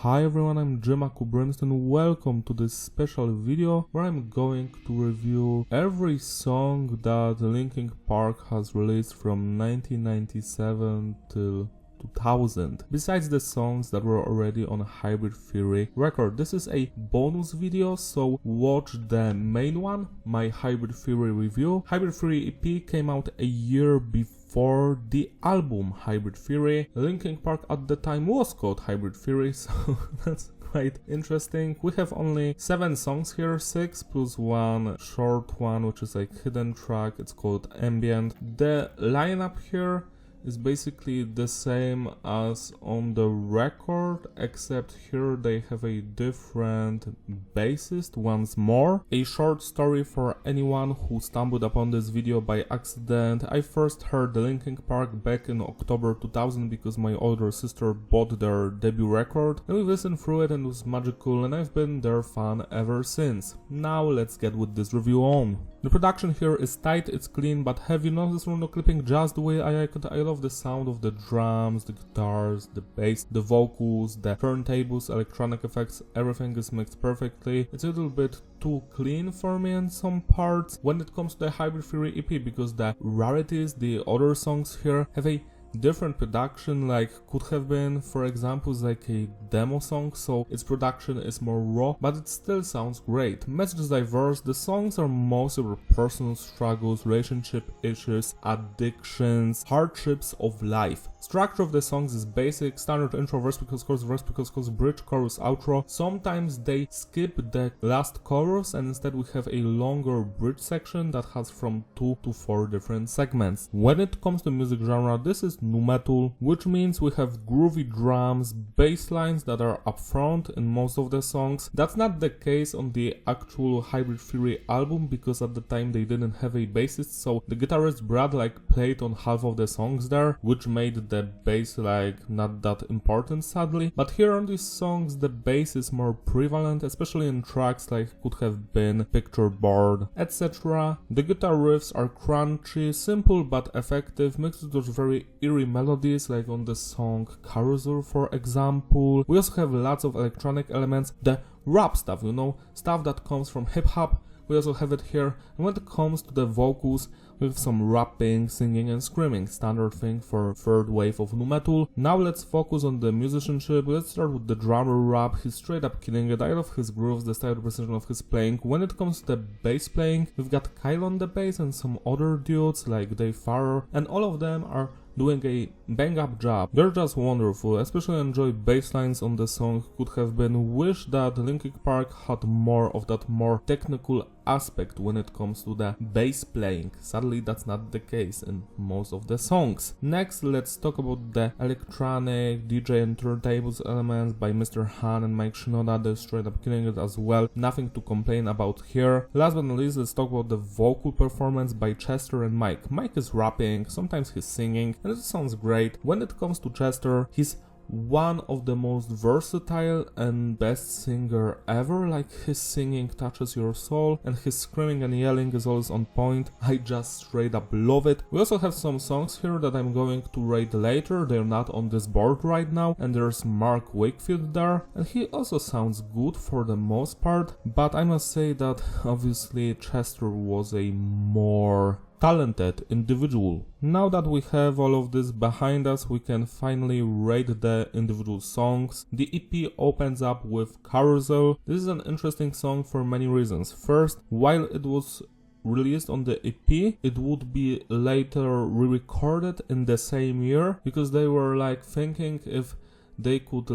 Hi everyone, I'm Rhinestone. Welcome to this special video where I'm going to review every song that Linkin Park has released from 1997 till 2000, besides the songs that were already on a Hybrid Theory record. This is a bonus video, so watch the main one, my Hybrid Theory review. Hybrid Theory EP came out a year before the album Hybrid Theory. Linkin Park at the time was called Hybrid Theory, so that's quite interesting. We have only 7 songs here, 6 plus one short one, which is like hidden track. It's called Ambient. The lineup here is basically the same as on the record, except here they have a different bassist once more. A short story for anyone who stumbled upon this video by accident. I first heard the Linkin Park back in October 2000 because my older sister bought their debut record, and we listened through it and it was magical, and I've been their fan ever since. Now let's get with this review on. The production here is tight, it's clean, but have you noticed from the clipping just the way I like it? I love the sound of the drums, the guitars, the bass, the vocals, the turntables, electronic effects, everything is mixed perfectly. It's a little bit too clean for me in some parts when it comes to the Hybrid Theory EP, because the Rarities, the other songs here, have a different production, like could have been, for example, like a demo song, so its production is more raw, but it still sounds great. Message is diverse, the songs are mostly about personal struggles, relationship issues, addictions, hardships of life. Structure of the songs is basic, standard intro, verse, because chorus, verse, because chorus, bridge, chorus, outro. Sometimes they skip the last chorus and instead we have a longer bridge section that has from 2 to 4 different segments. When it comes to music genre, this is nu metal, which means we have groovy drums, bass lines that are upfront in most of the songs. That's not the case on the actual Hybrid Theory album, because at the time they didn't have a bassist, so the guitarist Brad played on half of the songs there, which made the bass not that important, sadly. But here on these songs the bass is more prevalent, especially in tracks like could have been Pictureboard, etc. The guitar riffs are crunchy, simple but effective, mixed with those very eerie melodies like on the song Carousel, for example. We also have lots of electronic elements, the rap stuff, stuff that comes from hip-hop. We also have it here, and when it comes to the vocals, we have some rapping, singing and screaming, standard thing for third wave of nu metal. Now let's focus on the musicianship. Let's start with the drummer rap. He's straight up killing it. I love his grooves, the style, precision of his playing. When it comes to the bass playing, we've got Kyle on the bass and some other dudes like Dave Farrer, and all of them are doing a bang up job. They're just wonderful. Especially enjoy bass lines on the song. Could have been wish that Linkin Park had more of that more technical aspect when it comes to the bass playing. Sadly, that's not the case in most of the songs. Next, let's talk about the electronic, DJ and turntables elements by Mr. Han and Mike Shinoda. They're straight up killing it as well. Nothing to complain about here. Last but not least, let's talk about the vocal performance by Chester and Mike. Mike is rapping, sometimes he's singing, and it sounds great. When it comes to Chester, he's one of the most versatile and best singer ever. Like, his singing touches your soul and his screaming and yelling is always on point. I just straight up love it. We also have some songs here that I'm going to rate later. They're not on this board right now, and there's Mark Wakefield there, and he also sounds good for the most part, but I must say that obviously Chester was a more talented individual. Now that we have all of this behind us, we can finally rate the individual songs. The EP opens up with Carousel. This is an interesting song for many reasons. First, while it was released on the EP, it would be later re-recorded in the same year, because they were thinking if they could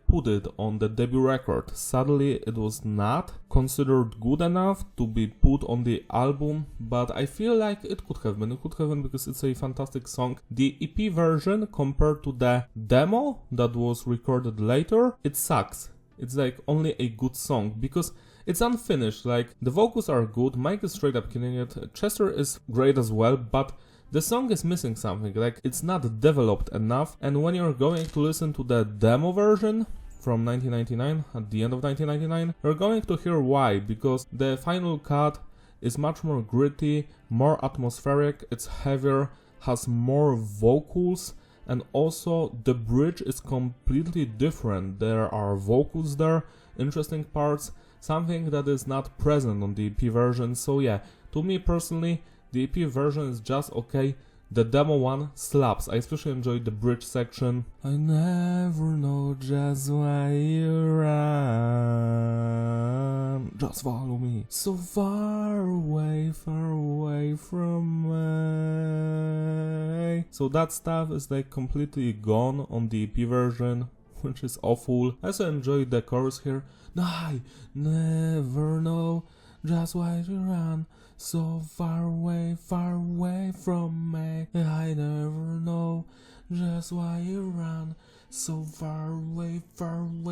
put it on the debut record. Sadly, it was not considered good enough to be put on the album, but I feel like it could have been. It could have been because it's a fantastic song. The EP version compared to the demo that was recorded later, it sucks. It's only a good song because it's unfinished. The vocals are good, Mike is straight up killing it, Chester is great as well, but the song is missing something, it's not developed enough. And when you're going to listen to the demo version from 1999, at the end of 1999, you're going to hear why, because the final cut is much more gritty, more atmospheric, it's heavier, has more vocals, and also the bridge is completely different. There are vocals there, interesting parts, something that is not present on the EP version. So yeah, to me personally, the EP version is just okay. The demo one slaps. I especially enjoyed the bridge section. I never know just why you run. Just follow me. So far away from me. So that stuff is like completely gone on the EP version, which is awful. I also enjoyed the chorus here. I never know just why you run. So far away from me. I never know just why you run. So far away from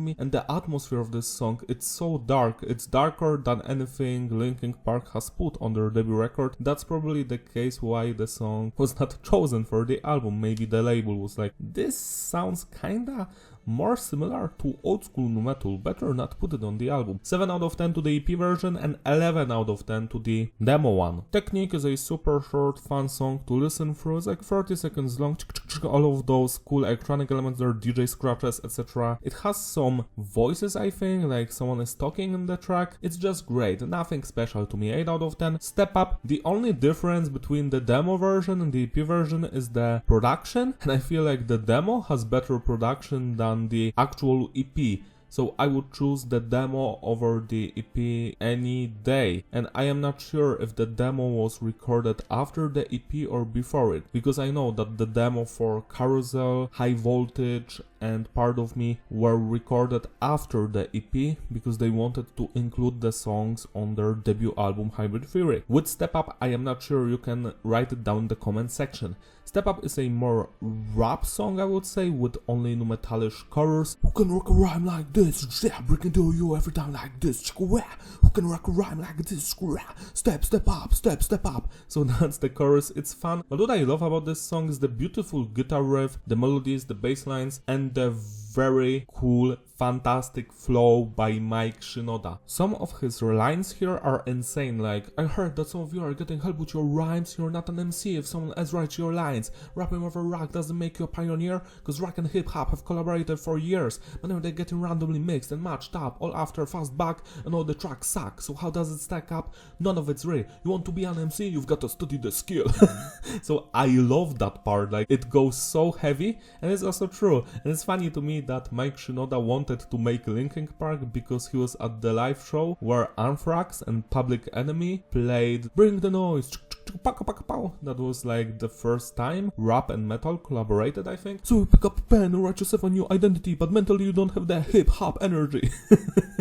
me. And the atmosphere of this song, it's so dark. It's darker than anything Linkin Park has put on their debut record. That's probably the case why the song was not chosen for the album. Maybe the label was like, this sounds kinda more similar to old school nu metal, better not put it on the album. 7 out of 10 to the EP version and 11 out of 10 to the demo one. Technique is a super short, fun song to listen through. It's like 30 seconds long, all of those cool electronic elements there, DJ scratches, etc. It has some voices, I think, like someone is talking in the track. It's just great, nothing special to me. 8 out of 10. Step up. The only difference between the demo version and the EP version is the production, and I feel like the demo has better production than the actual EP. So I would choose the demo over the EP any day. And I am not sure if the demo was recorded after the EP or before it, because I know that the demo for Carousel, High Voltage and Part of Me were recorded after the EP because they wanted to include the songs on their debut album Hybrid Theory. With Step Up, I am not sure. You can write it down in the comment section. Step Up is a more rap song, I would say, with only nu metalish chorus. Who can rock a rhyme like this? Yeah, breaking to you every time like this. Who can rock a rhyme like this? Step up. So that's the chorus. It's fun. But what I love about this song is the beautiful guitar riff, the melodies, the bass lines, and the very cool, fantastic flow by Mike Shinoda. Some of his lines here are insane, like, I heard that some of you are getting help with your rhymes, you're not an MC if someone else writes your lines. Rapping over rock doesn't make you a pioneer, cause rock and hip hop have collaborated for years, but now they're getting randomly mixed and matched up, all after fast back, and all the tracks suck, so how does it stack up? None of it's real. You want to be an MC, you've got to study the skill. So I love that part, like, it goes so heavy, and it's also true, and it's funny to me that Mike Shinoda wanted to make Linkin Park because he was at the live show where Anthrax and Public Enemy played Bring the Noise. That was like the first time rap and metal collaborated, I think. So you pick up a pen and write yourself a new identity, but mentally you don't have the hip-hop energy.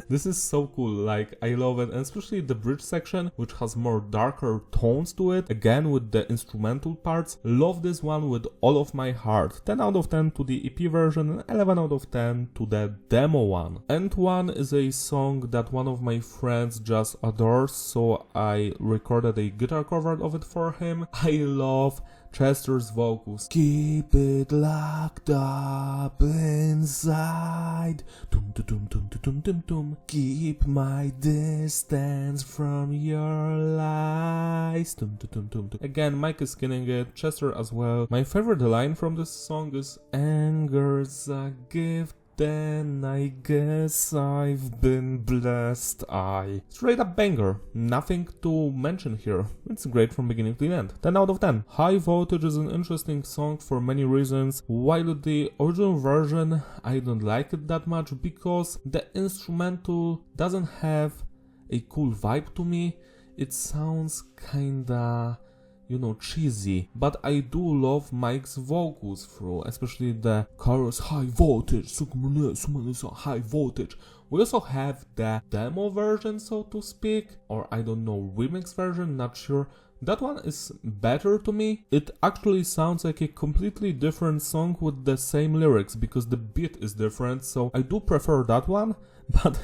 This is so cool, like, I love it, and especially the bridge section, which has more darker tones to it, again with the instrumental parts. Love this one with all of my heart. 10 out of 10 to the EP version and 11 out of 10 to the demo one. And one is a song that one of my friends just adores, so I recorded a guitar cover of it for him. I love Chester's vocals. Keep it locked up inside. Dum dum dum dum dum dum dum. Keep my distance from your lies. Dum dum dum dum dum. Again, Mike is killing it. Chester as well. My favorite line from this song is "Anger's a gift. Then I guess I've been blessed." Straight up banger. Nothing to mention here. It's great from beginning to end. 10 out of 10. High Voltage is an interesting song for many reasons. While the original version, I don't like it that much because the instrumental doesn't have a cool vibe to me. It sounds kinda, you know, cheesy, but I do love Mike's vocals through, especially the chorus, high voltage, high voltage. We also have the demo version, so to speak, or I don't know, remix version, not sure. That one is better to me. It actually sounds like a completely different song with the same lyrics because the beat is different, so I do prefer that one. But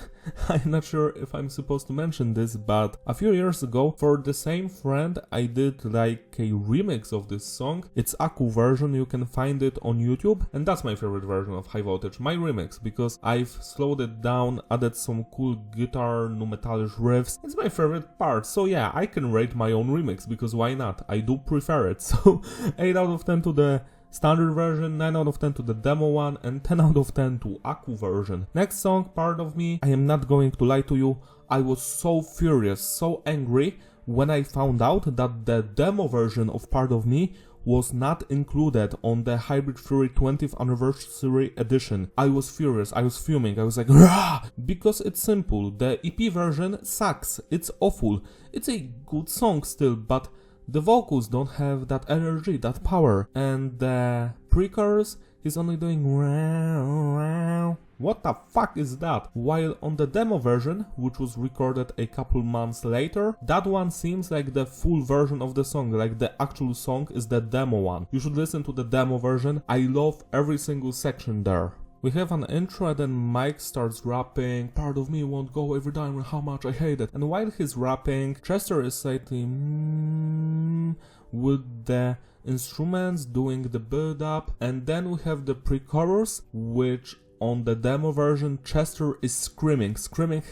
I'm not sure if I'm supposed to mention this, but a few years ago, for the same friend, I did like a remix of this song. It's Aku version, you can find it on YouTube, and that's my favorite version of High Voltage, my remix, because I've slowed it down, added some cool guitar, nu metalish riffs. It's my favorite part, so yeah, I can rate my own remix, because why not? I do prefer it. So 8 out of 10 to the standard version, 9 out of 10 to the demo one, and 10 out of 10 to Aku version. Next song, Part of Me. I am not going to lie to you, I was so furious, so angry when I found out that the demo version of Part of Me was not included on the Hybrid Theory 20th Anniversary Edition. I was furious, I was fuming, I was like, rah! Because it's simple, the EP version sucks, it's awful, it's a good song still, but the vocals don't have that energy, that power, and the pre-chorus is only doing wow. What the fuck is that? While on the demo version, which was recorded a couple months later, that one seems like the full version of the song, like the actual song is the demo one. You should listen to the demo version, I love every single section there. We have an intro and then Mike starts rapping, part of me won't go every time how much I hate it. And while he's rapping, Chester is saying with the instruments doing the build up, and then we have the pre-chorus, which on the demo version Chester is screaming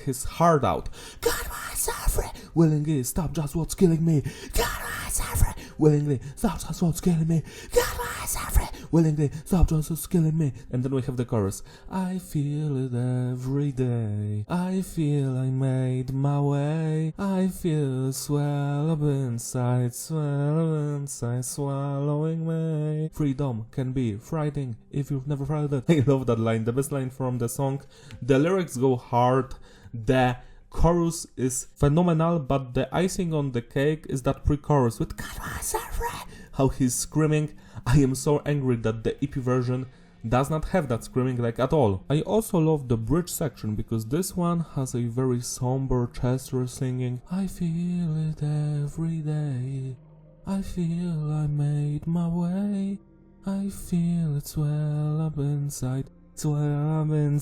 his heart out. God, my suffering, willingly stop just what's killing me. God, my suffering, willingly stop just what's killing me. God, my suffering, willingly stop just what's killing me. And then we have the chorus. I feel it every day. I feel I made my way. I feel it swell up inside, swallowing me. Freedom can be frightening if you've never felt it. I love that line, the best line from the song. The lyrics go hard, the chorus is phenomenal, but the icing on the cake is that pre-chorus with how he's screaming. I am so angry that the EP version does not have that screaming like at all. I also love the bridge section because this one has a very somber Chester singing. I feel it every day. I feel I made my way. I feel it swell up inside. Swallowing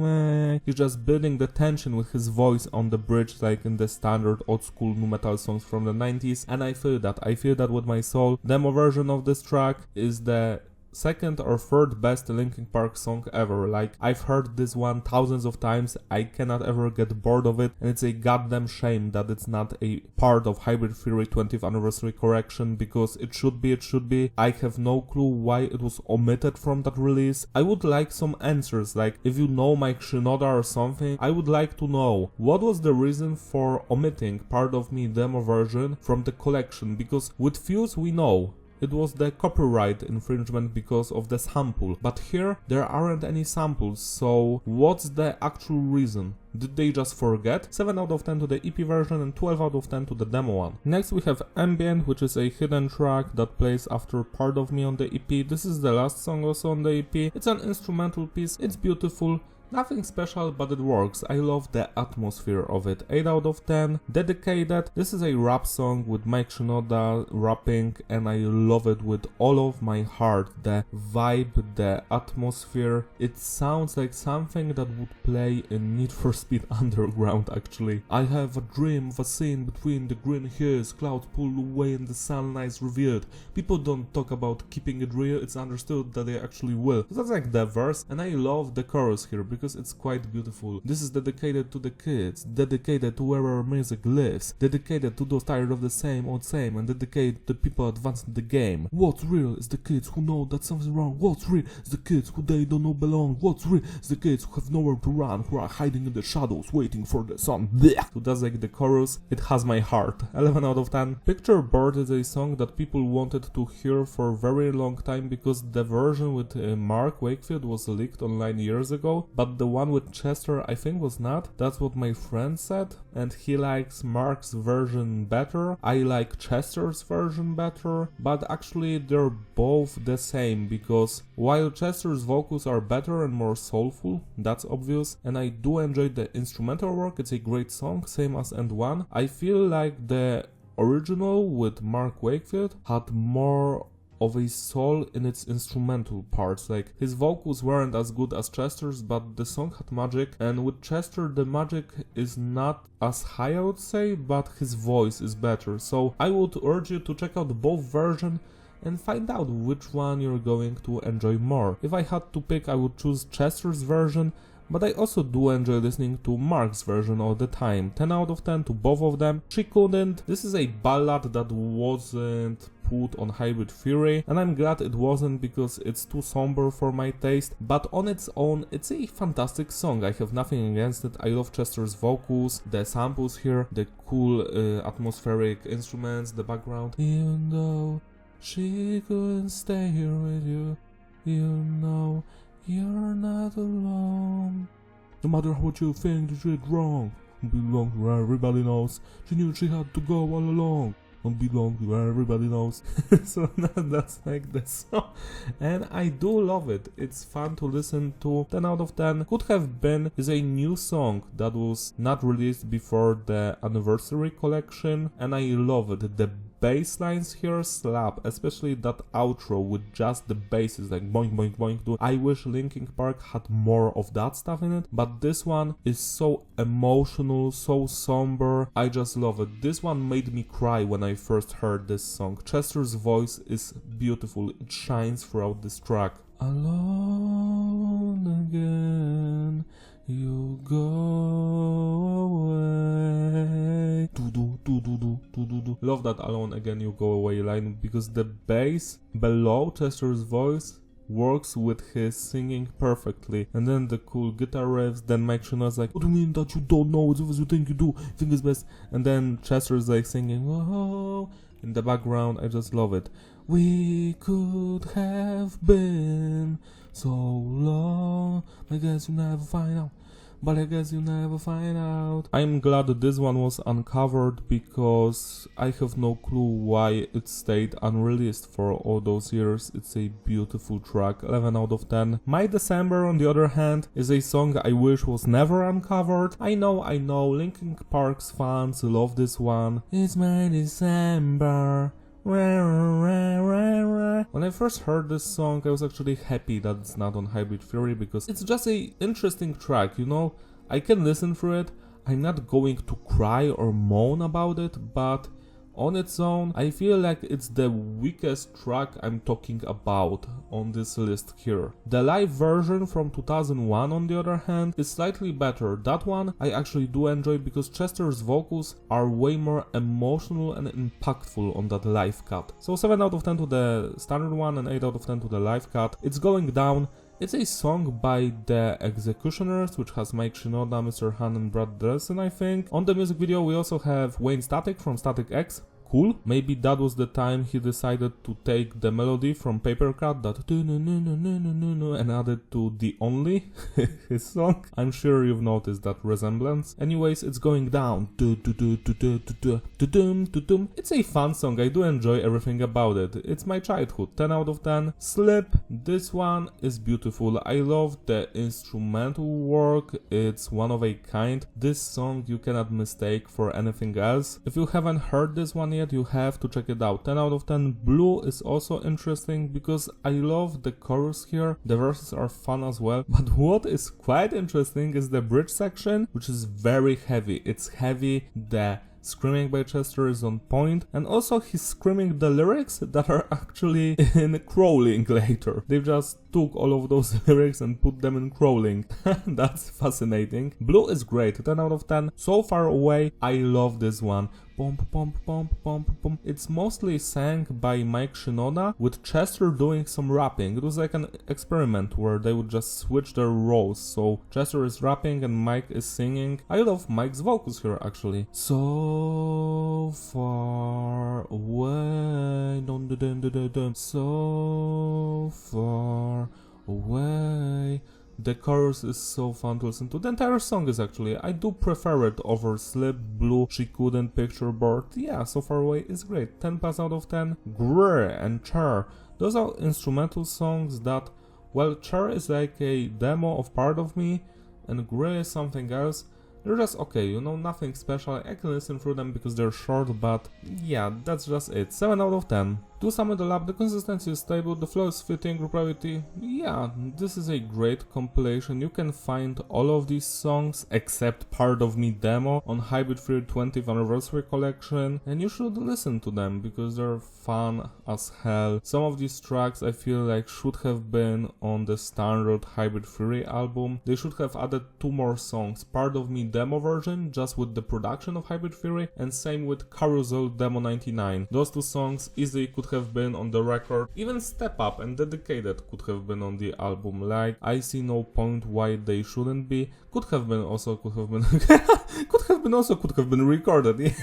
me. He's just building the tension with his voice on the bridge like in the standard old school nu metal songs from the 90s, and I feel that with my soul. Demo version of this track is the second or third best Linkin Park song ever. Like, I've heard this one thousands of times, I cannot ever get bored of it, and it's a goddamn shame that it's not a part of Hybrid Theory 20th Anniversary Correction, because it should be. I have no clue why it was omitted from that release. I would like some answers, like if you know Mike Shinoda or something, I would like to know what was the reason for omitting Part of Me demo version from the collection, because with Fuse we know it was the copyright infringement because of the sample, but here there aren't any samples, so what's the actual reason? Did they just forget? 7 out of 10 to the EP version and 12 out of 10 to the demo one. Next we have Ambient, which is a hidden track that plays after Part of Me on the EP. This is the last song also on the EP. It's an instrumental piece, it's beautiful. Nothing special, but it works. I love the atmosphere of it. 8 out of 10. Dedicated. This is a rap song with Mike Shinoda rapping, and I love it with all of my heart. The vibe, the atmosphere. It sounds like something that would play in Need for Speed Underground, actually. I have a dream of a scene between the green hills, clouds pulled away and the sun lies revealed. People don't talk about keeping it real, it's understood that they actually will. So that's like the verse, and I love the chorus here because it's quite beautiful. This is dedicated to the kids, dedicated to where our music lives, dedicated to those tired of the same old same, and dedicated to the people advancing the game. What's real is the kids who know that something's wrong. What's real is the kids who they don't know belong. What's real is the kids who have nowhere to run, who are hiding in the shadows, waiting for the sun. Blech. So that's like the chorus. It has my heart. 11 out of 10. Pictureboard is a song that people wanted to hear for a very long time because the version with Mark Wakefield was leaked online years ago, but the one with Chester I think was not. That's what my friend said, and he likes Mark's version better. I like Chester's version better, but actually they're both the same, because while Chester's vocals are better and more soulful, that's obvious, and I do enjoy the instrumental work, it's a great song, same as End 1, I feel like the original with Mark Wakefield had more of a soul in its instrumental parts. Like, his vocals weren't as good as Chester's, but the song had magic, and with Chester the magic is not as high, I would say, but his voice is better. So I would urge you to check out both versions and find out which one you're going to enjoy more. If I had to pick, I would choose Chester's version, but I also do enjoy listening to Mark's version all the time. 10 out of 10 to both of them. She Couldn't. This is a ballad that wasn't put on Hybrid Theory, and I'm glad it wasn't because it's too somber for my taste, but on its own it's a fantastic song. I have nothing against it. I love Chester's vocals, the samples here, the cool atmospheric instruments, the background. Even though she couldn't stay here with you, you know you're not alone. No matter what you think, you did wrong. Belong where everybody knows. She knew she had to go all along. Don't belong where everybody knows. So that's like the song. And I do love it. It's fun to listen to. 10 out of 10. Could Have Been is a new song that was not released before the anniversary collection. And I love it. The bass lines here slap, especially that outro with just the basses like boink boink boink. I wish Linkin Park had more of that stuff in it, but this one is so emotional, so somber. I just love it. This one made me cry when I first heard this song. Chester's voice is beautiful. It shines throughout this track. Alone again, you go away. Love that Alone Again You Go Away line because the bass below Chester's voice works with his singing perfectly, and then the cool guitar riffs. Then Mike Shinoda's like, what do you mean that you don't know? It's what you think you do, think it's best. And then Chester's like singing whoa in the background. I just love it. We could have been so long, I guess you never find out. But I guess you never find out. I'm glad that this one was uncovered because I have no clue why it stayed unreleased for all those years. It's a beautiful track, 11 out of 10. My December, on the other hand, is a song I wish was never uncovered. I know, Linkin Park's fans love this one. It's my December. When I first heard this song, I was actually happy that it's not on Hybrid Theory because it's just a interesting track, you know? I can listen through it. I'm not going to cry or moan about it, but on its own, I feel like it's the weakest track I'm talking about on this list here. The live version from 2001, on the other hand, is slightly better. That one I actually do enjoy because Chester's vocals are way more emotional and impactful on that live cut. So 7 out of 10 to the standard one and 8 out of 10 to the live cut. It's Going Down. It's a song by The Executioners, which has Mike Shinoda, Mr. Han and Brad Delson, I think. On the music video we also have Wayne Static from Static X. Cool. Maybe that was the time he decided to take the melody from Paper Cut, that and add it to The Only, his song. I'm sure you've noticed that resemblance. Anyways, it's Going Down. It's a fun song. I do enjoy everything about it. It's my childhood. 10 out of 10. Slip. This one is beautiful. I love the instrumental work. It's one of a kind. This song you cannot mistake for anything else. If you haven't heard this one yet, you have to check it out. 10 out of 10. Blue is also interesting because I love the chorus here. The verses are fun as well. But what is quite interesting is the bridge section, which is very heavy. It's heavy. The screaming by Chester is on point, and also he's screaming the lyrics that are actually in crawling later. They just took all of those lyrics and put them in crawling. That's fascinating. Blue is great, 10 out of 10. So Far Away, I love this one. Pump, pump, pump, pump, pump. It's mostly sang by Mike Shinoda with Chester doing some rapping. It was like an experiment where they would just switch their roles. So Chester is rapping and Mike is singing. I love Mike's vocals here actually. So far away, dun, dun, dun, dun, dun. So far away. The chorus is so fun to listen to. The entire song is actually, I do prefer it over Slip, Blue, She Couldn't, Pictureboard. Yeah, So Far Away is great. 10 plus out of 10. Grr and Chair. Those are instrumental songs that, well, Chair is like a demo of Part of Me, and Grr is something else. They're just okay, you know, nothing special. I can listen through them because they're short, but yeah, that's just it. 7 out of 10. Do some in the lab, the consistency is stable, the flow is fitting, group gravity. Yeah, this is a great compilation. You can find all of these songs except Part of Me demo on Hybrid Theory 20th Anniversary Collection, and you should listen to them because they're fun as hell. Some of these tracks I feel like should have been on the standard Hybrid Theory album. They should have added 2 more songs, Part of Me demo version just with the production of Hybrid Theory, and same with Carousel demo 99. Those 2 songs easily could have been on the record. Even Step Up and Dedicated could have been on the album. Like, I see no point why they shouldn't be. Could have been recorded. Yeah.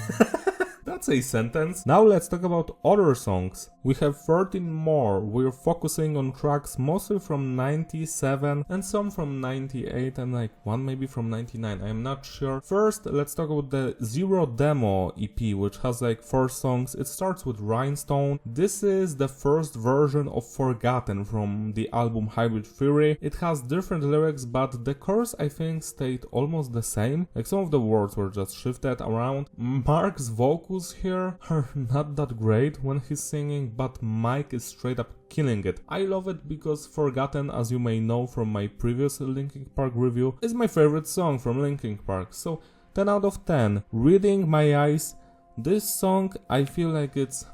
That's a sentence. Now let's talk about other songs. We have 13 more. We're focusing on tracks mostly from 97 and some from 98 and like one maybe from 99. I'm not sure. First, let's talk about the Xero demo EP, which has like 4 songs. It starts with Rhinestone. This is the first version of Forgotten from the album Hybrid Theory. It has different lyrics, but the chorus I think stayed almost the same. Like some of the words were just shifted around. Mark's vocals here are not that great when he's singing, but Mike is straight up killing it. I love it because Forgotten, as you may know from my previous Linkin Park review, is my favorite song from Linkin Park. So 10 out of 10. Reading My Eyes. This song, I feel like it's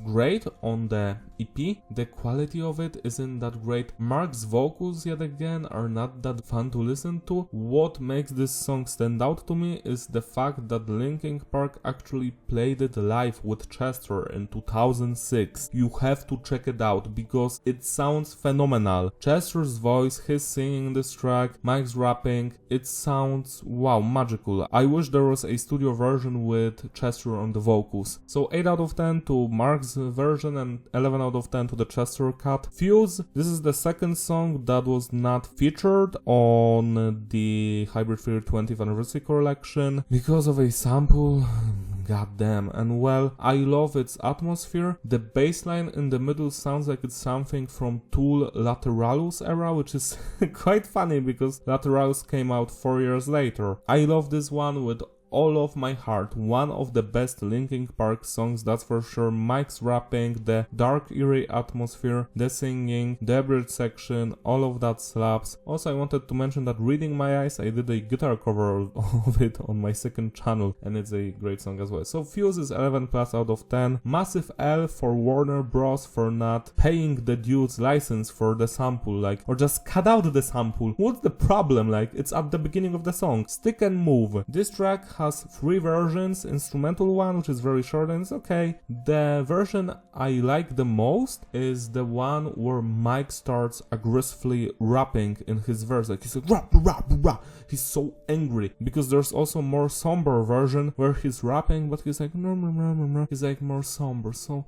great on the EP. The quality of it isn't that great. Mark's vocals, yet again, are not that fun to listen to. What makes this song stand out to me is the fact that Linkin Park actually played it live with Chester in 2006. You have to check it out because it sounds phenomenal. Chester's voice, his singing this track, Mike's rapping, it sounds, wow, magical. I wish there was a studio version with Chester on the vocals. So 8 out of 10 to Mark's version and 11 out of 10 to the Chester cut. Fuse, this is the second song that was not featured on the Hybrid Theory 20th Anniversary collection because of a sample. God damn. And well, I love its atmosphere. The bass line in the middle sounds like it's something from Tool Lateralus era, which is quite funny because Lateralus came out 4 years later. I love this one with all of my heart. One of the best Linkin Park songs, that's for sure. Mike's rapping, the dark eerie atmosphere, the singing, the bridge section, all of that slaps. Also, I wanted to mention that Reading My Eyes, I did a guitar cover of it on my second channel and it's a great song as well. So Fuse is 11 plus out of 10. Massive L for Warner Bros for not paying the dude's license for the sample, like, or just cut out the sample. What's the problem? Like, it's at the beginning of the song. Stick and Move. This track has 3 versions, instrumental one which is very short and it's okay. The version I like the most is the one where Mike starts aggressively rapping in his verse, like he's like rap rap rap. He's so angry, because there's also more somber version where he's rapping but he's like he's like more somber, so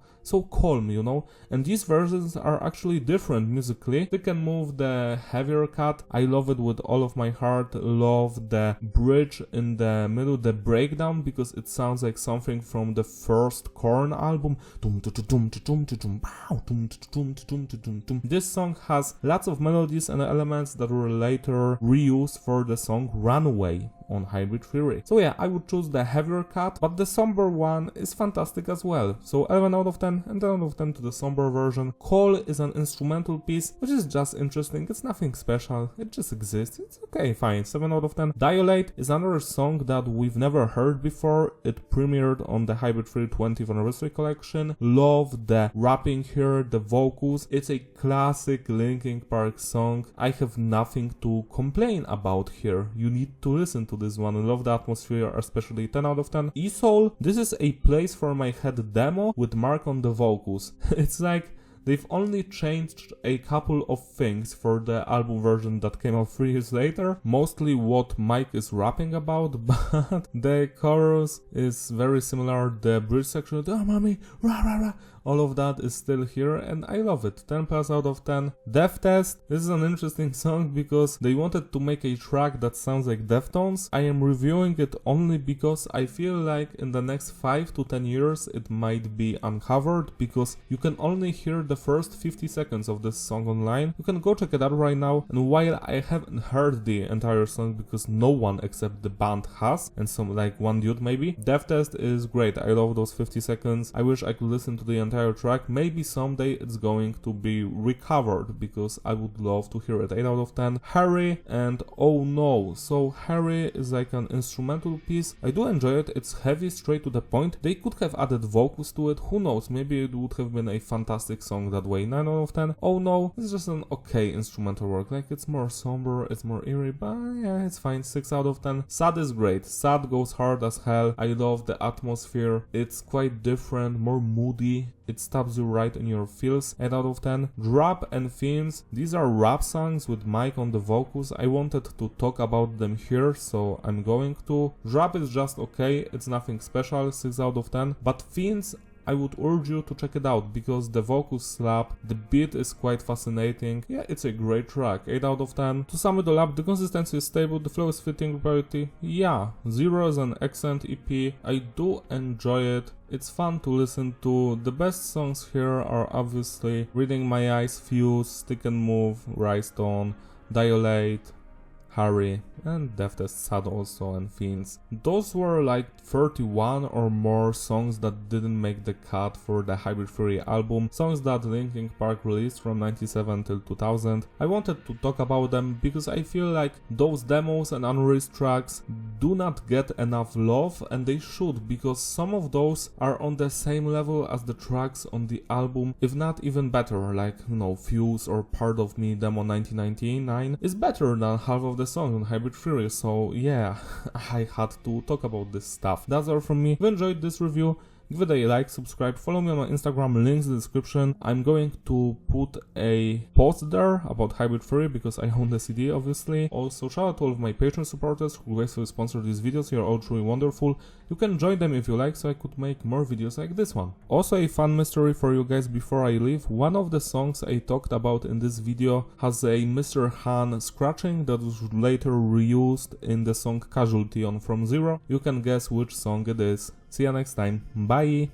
calm, you know. And these versions are actually different musically. They can move the heavier cut. I love it with all of my heart. Love the bridge in the middle, the breakdown, because it sounds like something from the first Korn album. This song has lots of melodies and elements that were later reused for the song Runaway on Hybrid Theory. So yeah, I would choose the heavier cut, but the somber one is fantastic as well. So 11 out of 10 and 10 out of 10 to the somber version. Call is an instrumental piece, which is just interesting. It's nothing special. It just exists. It's okay, fine. 7 out of 10. Dialate is another song that we've never heard before. It premiered on the Hybrid Theory 20th Anniversary collection. Love the rapping here, the vocals. It's a classic Linkin Park song. I have nothing to complain about here. You need to listen to this one. I love the atmosphere, especially 10 out of 10. Esaul, this is a Place for My Head demo with Mark on the vocals. It's like they've only changed a couple of things for the album version that came out 3 years later. Mostly what Mike is rapping about, but the chorus is very similar. The bridge section, oh mommy, rah rah rah, all of that is still here and I love it. 10 plus out of 10. Deftest, this is an interesting song because they wanted to make a track that sounds like Deftones. I am reviewing it only because I feel like in the next 5 to 10 years it might be uncovered, because you can only hear the first 50 seconds of this song online. You can go check it out right now, and while I haven't heard the entire song because no one except the band has, and some like one dude maybe, Deftest is great. I love those 50 seconds. I wish I could listen to the entire track. Maybe someday it's going to be recovered because I would love to hear it. 8 out of 10. Harry and Oh No. So Harry is like an instrumental piece. I do enjoy it. It's heavy, straight to the point. They could have added vocals to it. Who knows? Maybe it would have been a fantastic song that way. 9 out of 10. Oh No, it's just an okay instrumental work. Like, it's more somber, it's more eerie, but yeah, it's fine. 6 out of 10. Sad is great. Sad goes hard as hell. I love the atmosphere. It's quite different, more moody. it stabs you right in your feels, 8 out of 10. Drop and Fiends, these are rap songs with Mike on the vocals. I wanted to talk about them here, so I'm going to. Drop is just okay, it's nothing special, 6 out of 10. But Fiends, I would urge you to check it out because the vocals slap, the beat is quite fascinating. Yeah, it's a great track, 8 out of 10. To sum it all up, the consistency is stable, the flow is fitting, variety. Yeah, Xero is an excellent EP, I do enjoy it. It's fun to listen to. The best songs here are obviously Reading My Eyes, Fuse, Stick and Move, Rhinestone, Dialate, Harry, and Deftest, Sad also, and Fiends. Those were like 31 or more songs that didn't make the cut for the Hybrid Theory album, songs that Linkin Park released from 97 till 2000. I wanted to talk about them because I feel like those demos and unreleased tracks do not get enough love, and they should, because some of those are on the same level as the tracks on the album, if not even better, like, you know, Fuse or Part of Me demo 1999 is better than half of the song on Hybrid Theory, so yeah, I had to talk about this stuff. That's all from me. If you enjoyed this review, give it a like, subscribe, follow me on my Instagram, links in the description. I'm going to put a post there about Hybrid Theory because I own the CD obviously. Also, shout out to all of my Patreon supporters who gracefully sponsor these videos. You're all truly wonderful. You can join them if you like, so I could make more videos like this one. Also, a fun mystery for you guys before I leave. One of the songs I talked about in this video has a Mr. Han scratching that was later reused in the song Casualty on From Xero. You can guess which song it is. See you next time. Bye!